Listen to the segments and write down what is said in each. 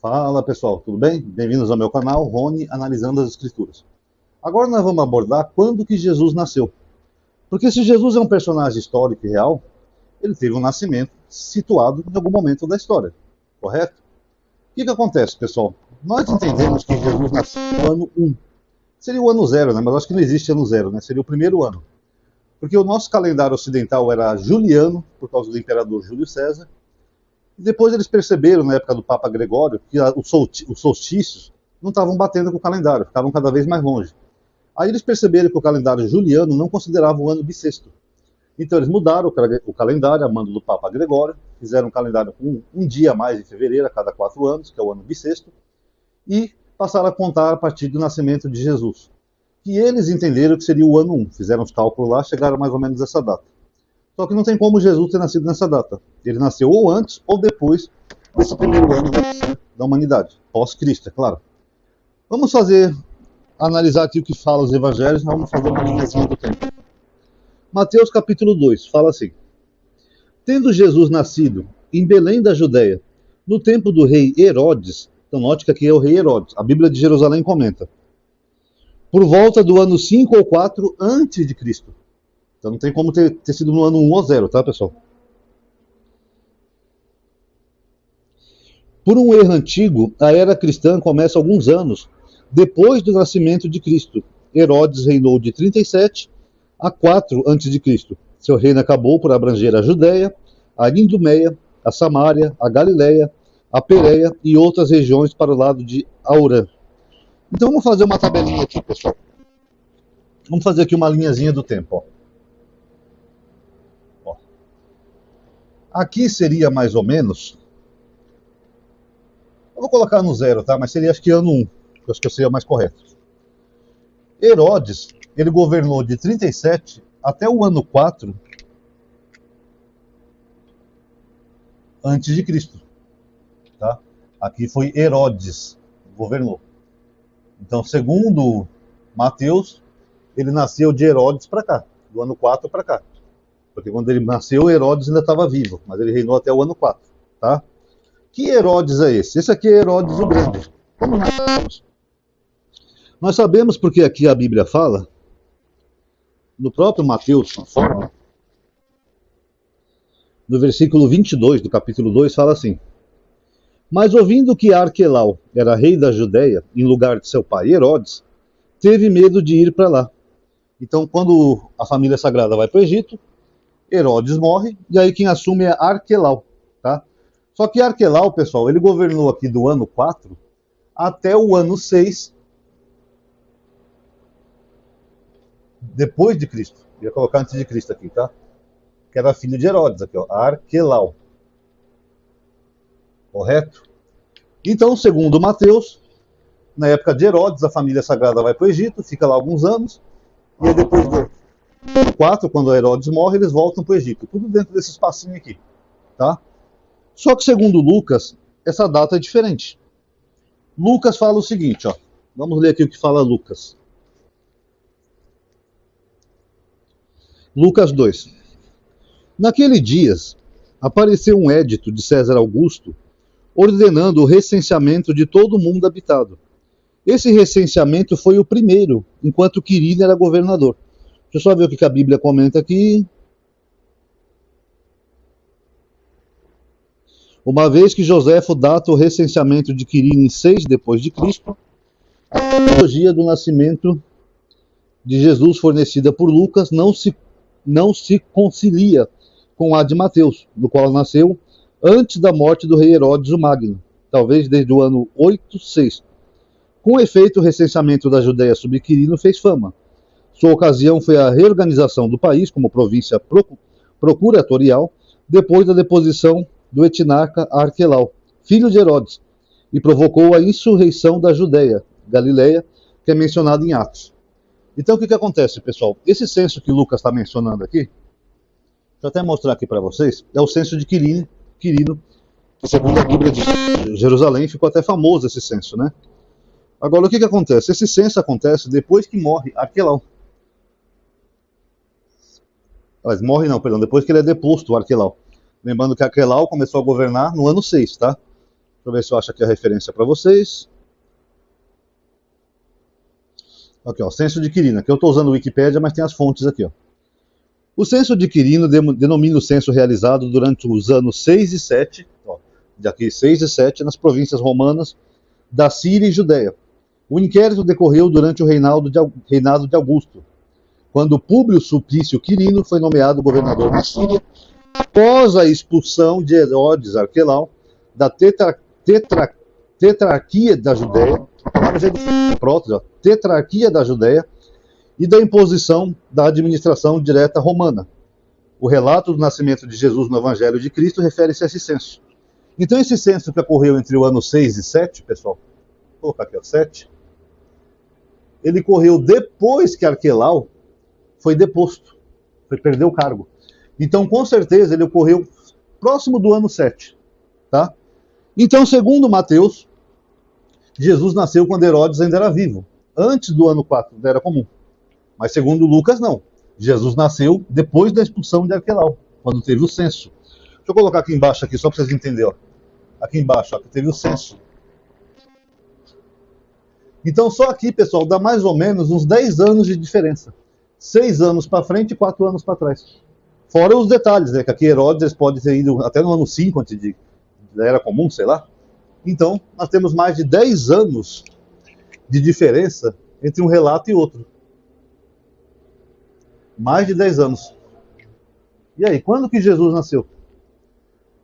Fala pessoal, tudo bem? Bem-vindos ao meu canal, Rony Analisando as Escrituras. Agora nós vamos abordar quando que Jesus nasceu. Porque se Jesus é um personagem histórico e real, ele teve um nascimento situado em algum momento da história, correto? O que acontece, pessoal? Nós entendemos que Jesus nasceu no ano 1. Seria o ano zero, né? Mas eu acho que não existe ano zero, né? Seria o primeiro ano. Porque o nosso calendário ocidental era juliano, por causa do imperador Júlio César. E depois eles perceberam, na época do Papa Gregório, que os solstícios não estavam batendo com o calendário, ficavam cada vez mais longe. Aí eles perceberam que o calendário juliano não considerava o ano bissexto. Então eles mudaram o calendário, a mando do Papa Gregório, fizeram um calendário com um dia a mais em fevereiro, a cada 4 anos, que é o ano bissexto, e passaram a contar a partir do nascimento de Jesus. Que eles entenderam que seria o ano 1, fizeram os cálculos lá, chegaram mais ou menos a essa data. Só que não tem como Jesus ter nascido nessa data. Ele nasceu ou antes ou depois desse primeiro ano da humanidade, pós-Cristo, é claro. Vamos analisar aqui o que fala os evangelhos, nós vamos fazer uma linhazinha do tempo. Mateus capítulo 2, fala assim: Tendo Jesus nascido em Belém da Judéia, no tempo do rei Herodes, então note que aqui é o rei Herodes, a Bíblia de Jerusalém comenta, por volta do ano 5 ou 4 antes de Cristo. Então não tem como ter sido no ano 1 ou 0, tá, pessoal? Por um erro antigo, a era cristã começa alguns anos depois do nascimento de Cristo. Herodes reinou de 37 a 4 a.C. Seu reino acabou por abranger a Judéia, a Idumeia, a Samária, a Galileia, a Pérea e outras regiões para o lado de Aurã. Então vamos fazer uma tabelinha aqui, pessoal. Vamos fazer aqui uma linhazinha do tempo. Ó. Aqui seria mais ou menos... Eu vou colocar no 0, tá? Mas seria acho que ano 1, que acho que seria mais correto. Herodes, ele governou de 37 até o ano 4 antes de Cristo, tá? Aqui foi Herodes que governou. Então, segundo Mateus, ele nasceu de Herodes para cá, do ano 4 para cá. Porque quando ele nasceu, Herodes ainda estava vivo, mas ele reinou até o ano 4, tá? Que Herodes é esse? Esse aqui é Herodes o Grande. Como nós sabemos? Nós sabemos porque aqui a Bíblia fala, no próprio Mateus, no versículo 22 do capítulo 2, fala assim: Mas ouvindo que Arquelau era rei da Judéia, em lugar de seu pai Herodes, teve medo de ir para lá. Então, quando a família sagrada vai para o Egito, Herodes morre, e aí quem assume é Arquelau, tá? Só que Arquelau, pessoal, ele governou aqui do ano 4 até o ano 6 depois de Cristo. Eu ia colocar antes de Cristo aqui, tá? Que era filho de Herodes, aqui, ó, Arquelau. Correto? Então, segundo Mateus, na época de Herodes, a família sagrada vai para o Egito, fica lá alguns anos, e aí depois do 4, quando Herodes morre, eles voltam para o Egito. Tudo dentro desse espacinho aqui, tá? Só que segundo Lucas, essa data é diferente. Lucas fala o seguinte, ó. Vamos ler aqui o que fala Lucas. Lucas 2. Naqueles dias, apareceu um edito de César Augusto, ordenando o recenseamento de todo o mundo habitado. Esse recenseamento foi o primeiro, enquanto Quirino era governador. Deixa eu só ver o que a Bíblia comenta aqui. Uma vez que Joséfo data o recenseamento de Quirino em 6 depois de Cristo, a cronologia do nascimento de Jesus fornecida por Lucas não se concilia com a de Mateus, no qual nasceu antes da morte do rei Herodes o Magno, talvez desde o ano 8-6. Com efeito, o recenseamento da Judéia sobre Quirino fez fama. Sua ocasião foi a reorganização do país como província procuratorial, depois da deposição do etnarca Arquelau, filho de Herodes, e provocou a insurreição da Judéia, Galileia, que é mencionado em Atos. Então o que acontece, pessoal? Esse censo que Lucas está mencionando aqui, deixa eu até mostrar aqui para vocês, é o censo de Quirino, que segundo a Bíblia de Jerusalém, ficou até famoso esse censo, né? Agora o que acontece? Esse censo acontece depois que morre Arquelau. Mas morre não, perdão, depois que ele é deposto, o Arquelau. Lembrando que Arquelau começou a governar no ano 6, tá? Deixa eu ver se eu acho aqui a referência para vocês. Aqui, ó, censo de Quirino. Aqui eu estou usando o Wikipédia, mas tem as fontes aqui, ó. O censo de Quirino denomina o censo realizado durante os anos 6 e 7, ó, daqui 6 e 7, nas províncias romanas da Síria e Judéia. O inquérito decorreu durante o reinado de Augusto, quando Públio Suplício Quirino foi nomeado governador da Síria, após a expulsão de Herodes Arquelau da tetrarquia da Judéia, tetrarquia da Judéia, e da imposição da administração direta romana. O relato do nascimento de Jesus no Evangelho de Cristo refere-se a esse censo. Então esse censo que ocorreu entre o ano 6 e 7, pessoal, vou colocar aqui, ó, 7, ele ocorreu depois que Arquelau foi deposto, perdeu o cargo. Então, com certeza, ele ocorreu próximo do ano 7. Tá? Então, segundo Mateus, Jesus nasceu quando Herodes ainda era vivo, antes do ano 4 da Era Comum. Mas segundo Lucas, não. Jesus nasceu depois da expulsão de Arquelau, quando teve o censo. Deixa eu colocar aqui embaixo, aqui, só para vocês entenderem. Ó. Aqui embaixo, ó, que teve o censo. Então, só aqui, pessoal, dá mais ou menos uns 10 anos de diferença. 6 anos para frente e 4 anos para trás. Fora os detalhes, né? Que aqui Herodes pode ter ido até no ano 5 antes da Era Comum, sei lá. Então, nós temos mais de 10 anos de diferença entre um relato e outro. Mais de 10 anos. E aí, quando que Jesus nasceu?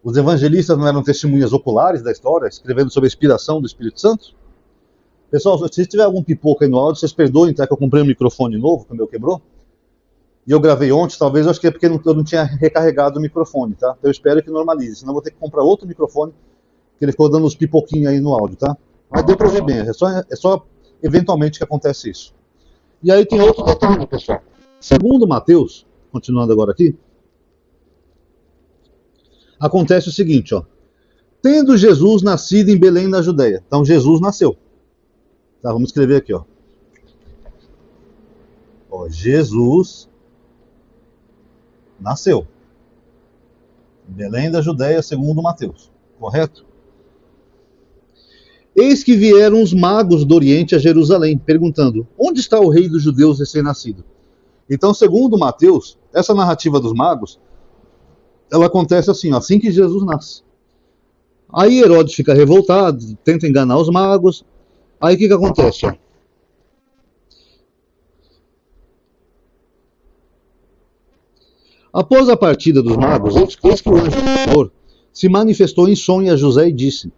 Os evangelistas não eram testemunhas oculares da história, escrevendo sobre a inspiração do Espírito Santo? Pessoal, se tiver algum pipoca aí no áudio, vocês perdoem, tá? Que eu comprei um microfone novo, que o meu quebrou. E eu gravei ontem, talvez, acho que é porque eu não tinha recarregado o microfone, tá? Então eu espero que normalize, senão eu vou ter que comprar outro microfone, que ele ficou dando uns pipoquinhos aí no áudio, tá? Mas deu pra ouvir bem, é só eventualmente que acontece isso. E aí tem outro detalhe, pessoal. Segundo Mateus, continuando agora aqui, acontece o seguinte, ó. Tendo Jesus nascido em Belém, na Judéia. Então Jesus nasceu. Tá, vamos escrever aqui, ó. Ó, Jesus nasceu. Em Belém da Judéia, segundo Mateus. Correto? Eis que vieram os magos do Oriente a Jerusalém, perguntando: onde está o rei dos judeus recém-nascido? Então, segundo Mateus, essa narrativa dos magos, ela acontece assim, ó, assim que Jesus nasce. Aí Herodes fica revoltado, tenta enganar os magos. Aí o que acontece? Ó? Após a partida dos magos, eis que o anjo do Senhor se manifestou em sonho a José e disse: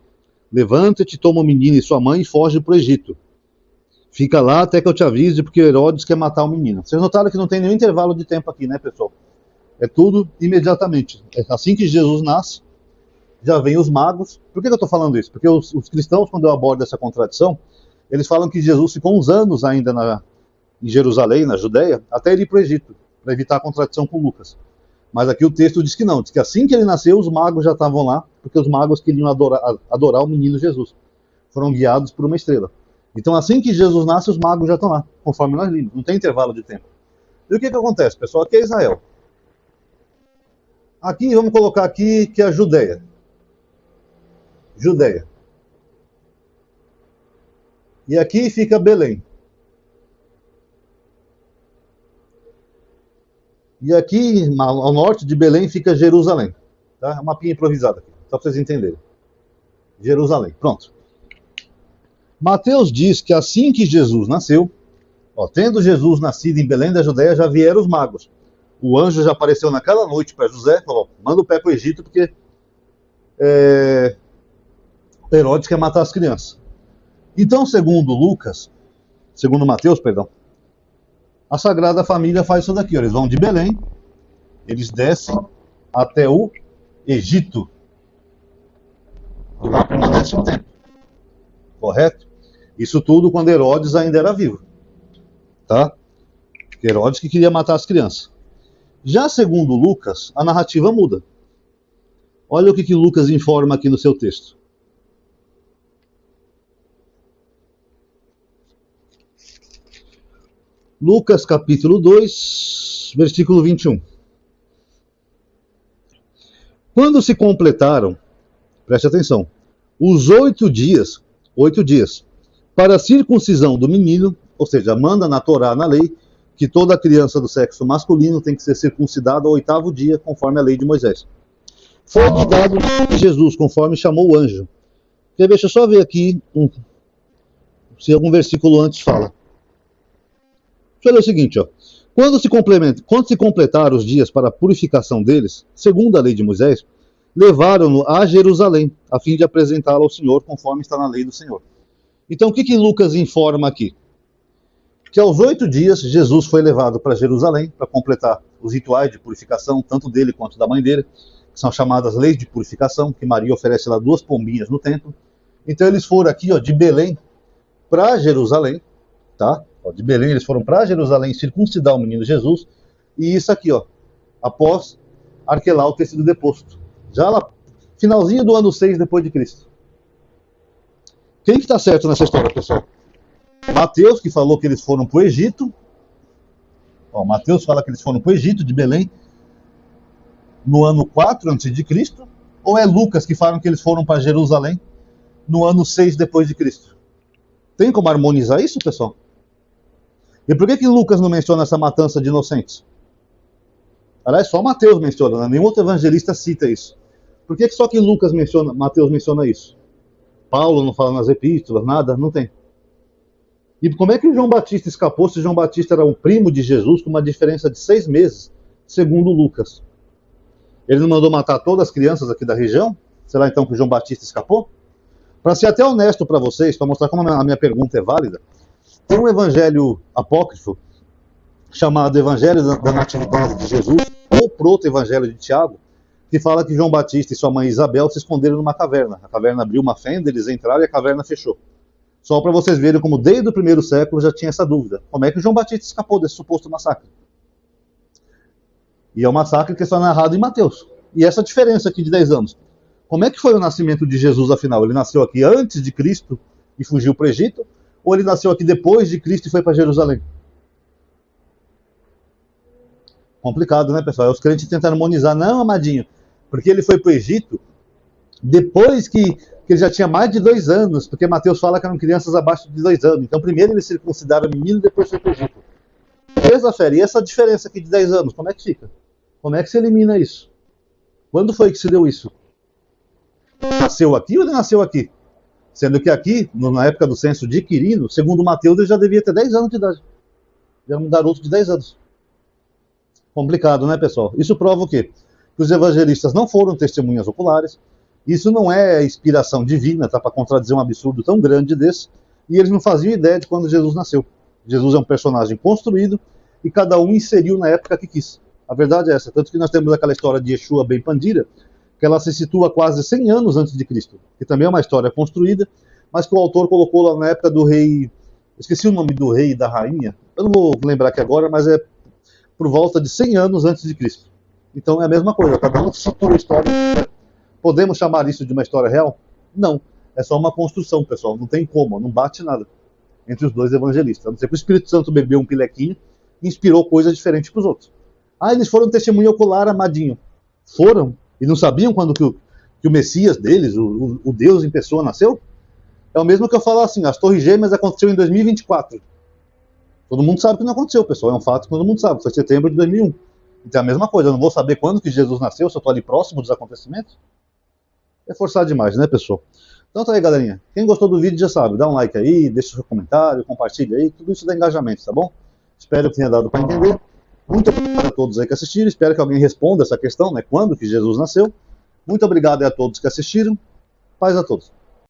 levanta-te, toma o menino e sua mãe e foge para o Egito. Fica lá até que eu te avise, porque Herodes quer matar o menino. Vocês notaram que não tem nenhum intervalo de tempo aqui, né, pessoal? É tudo imediatamente. É assim que Jesus nasce, já vem os magos. Por que eu estou falando isso? Porque os cristãos, quando eu abordo essa contradição, eles falam que Jesus ficou uns anos ainda em Jerusalém, na Judéia, até ele ir para o Egito, para evitar a contradição com Lucas. Mas aqui o texto diz que não, diz que assim que ele nasceu, os magos já estavam lá, porque os magos queriam adorar o menino Jesus. Foram guiados por uma estrela. Então assim que Jesus nasce, os magos já estão lá, conforme nós limos. Não tem intervalo de tempo. E o que acontece, pessoal? Aqui é Israel. Aqui, vamos colocar aqui que é a Judéia. Judéia. E aqui fica Belém. E aqui, ao norte de Belém, fica Jerusalém. Tá? Uma mapinha improvisada aqui, só para vocês entenderem. Jerusalém, pronto. Mateus diz que assim que Jesus nasceu, ó, tendo Jesus nascido em Belém da Judéia, já vieram os magos. O anjo já apareceu naquela noite para José, falou: manda o pé para o Egito, porque Herodes quer matar as crianças. Então, segundo Mateus, perdão, a Sagrada Família faz isso daqui, ó. Eles vão de Belém, eles descem até o Egito. E lá permanece um tempo. Correto? Isso tudo quando Herodes ainda era vivo. Tá? Herodes que queria matar as crianças. Já segundo Lucas, a narrativa muda. Olha o que Lucas informa aqui no seu texto. Lucas capítulo 2, versículo 21. Quando se completaram, preste atenção, os 8 dias, para a circuncisão do menino, ou seja, manda na Torá, na lei, que toda criança do sexo masculino tem que ser circuncidada ao 8º dia, conforme a lei de Moisés. Foi dado a Jesus, conforme chamou o anjo. Deixa eu só ver aqui se algum versículo antes fala. Deixa eu ler o seguinte, ó. Quando se completaram os dias para a purificação deles, segundo a lei de Moisés, levaram-no a Jerusalém, a fim de apresentá-lo ao Senhor, conforme está na lei do Senhor. Então, o que Lucas informa aqui? Que aos 8 dias, Jesus foi levado para Jerusalém, para completar os rituais de purificação, tanto dele quanto da mãe dele, que são chamadas leis de purificação, que Maria oferece lá 2 pombinhas no templo. Então, eles foram aqui, ó, de Belém para Jerusalém, tá? De Belém, eles foram para Jerusalém circuncidar o menino Jesus, e isso aqui, ó, após Arquelau ter sido deposto. Já lá, finalzinho do ano 6 depois de Cristo. Quem que está certo nessa história, pessoal? Mateus, que falou que eles foram para o Egito. Ó, Mateus fala que eles foram para o Egito, de Belém, no ano 4 a.C., ou é Lucas que fala que eles foram para Jerusalém no ano 6 depois de Cristo? Tem como harmonizar isso, pessoal? E por que Lucas não menciona essa matança de inocentes? Aliás, só Mateus menciona, né? Nenhum outro evangelista cita isso. Por que só que Mateus menciona isso? Paulo não fala nas epístolas, nada, não tem. E como é que João Batista escapou se João Batista era um primo de Jesus com uma diferença de 6 meses, segundo Lucas? Ele não mandou matar todas as crianças aqui da região? Será então que João Batista escapou? Para ser até honesto para vocês, para mostrar como a minha pergunta é válida, tem um evangelho apócrifo chamado Evangelho da Natividade de Jesus, ou Proto-Evangelho de Tiago, que fala que João Batista e sua mãe Isabel se esconderam numa caverna. A caverna abriu uma fenda, eles entraram e a caverna fechou. Só para vocês verem como desde o 1º século já tinha essa dúvida. Como é que João Batista escapou desse suposto massacre? E é um massacre que é só narrado em Mateus. E essa diferença aqui de 10 anos. Como é que foi o nascimento de Jesus, afinal? Ele nasceu aqui antes de Cristo e fugiu para o Egito? Ou ele nasceu aqui depois de Cristo e foi para Jerusalém? Complicado, né, pessoal? Os crentes tentam harmonizar. Não, amadinho, porque ele foi para o Egito depois que ele já tinha mais de 2 anos, porque Mateus fala que eram crianças abaixo de 2 anos. Então, primeiro eles circuncidaram o menino e depois foi para o Egito. Beleza, fera? E essa diferença aqui de 10 anos, como é que fica? Como é que se elimina isso? Quando foi que se deu isso? Nasceu aqui ou ele nasceu aqui? Sendo que aqui, na época do censo de Quirino, segundo Mateus, ele já devia ter 10 anos de idade. Já era um garoto de 10 anos. Complicado, né, pessoal? Isso prova o quê? Que os evangelistas não foram testemunhas oculares. Isso não é inspiração divina, tá? Para contradizer um absurdo tão grande desse. E eles não faziam ideia de quando Jesus nasceu. Jesus é um personagem construído e cada um inseriu na época que quis. A verdade é essa. Tanto que nós temos aquela história de Yeshua ben Pandira, que ela se situa quase 100 anos antes de Cristo, que também é uma história construída, mas que o autor colocou lá na época do rei, esqueci o nome do rei e da rainha, eu não vou lembrar aqui agora, mas é por volta de 100 anos antes de Cristo. Então é a mesma coisa, cada um situa a história. Podemos chamar isso de uma história real? Não, é só uma construção, pessoal, não tem como, não bate nada entre os dois evangelistas. A não ser que o Espírito Santo bebeu um pilequinho e inspirou coisas diferentes para os outros. Ah, eles foram testemunho ocular, amadinho. Foram? E não sabiam quando que o Messias deles, o Deus em pessoa, nasceu? É o mesmo que eu falar assim, as Torres Gêmeas aconteceu em 2024. Todo mundo sabe que não aconteceu, pessoal. É um fato que todo mundo sabe. Foi setembro de 2001. Então é a mesma coisa. Eu não vou saber quando que Jesus nasceu, se eu estou ali próximo dos acontecimentos. É forçar demais, né, pessoal? Então tá aí, galerinha. Quem gostou do vídeo já sabe. Dá um like aí, deixa seu comentário, compartilha aí. Tudo isso dá engajamento, tá bom? Espero que tenha dado para entender. Muito obrigado a todos aí que assistiram. Espero que alguém responda essa questão, né? Quando que Jesus nasceu. Muito obrigado a todos que assistiram. Paz a todos.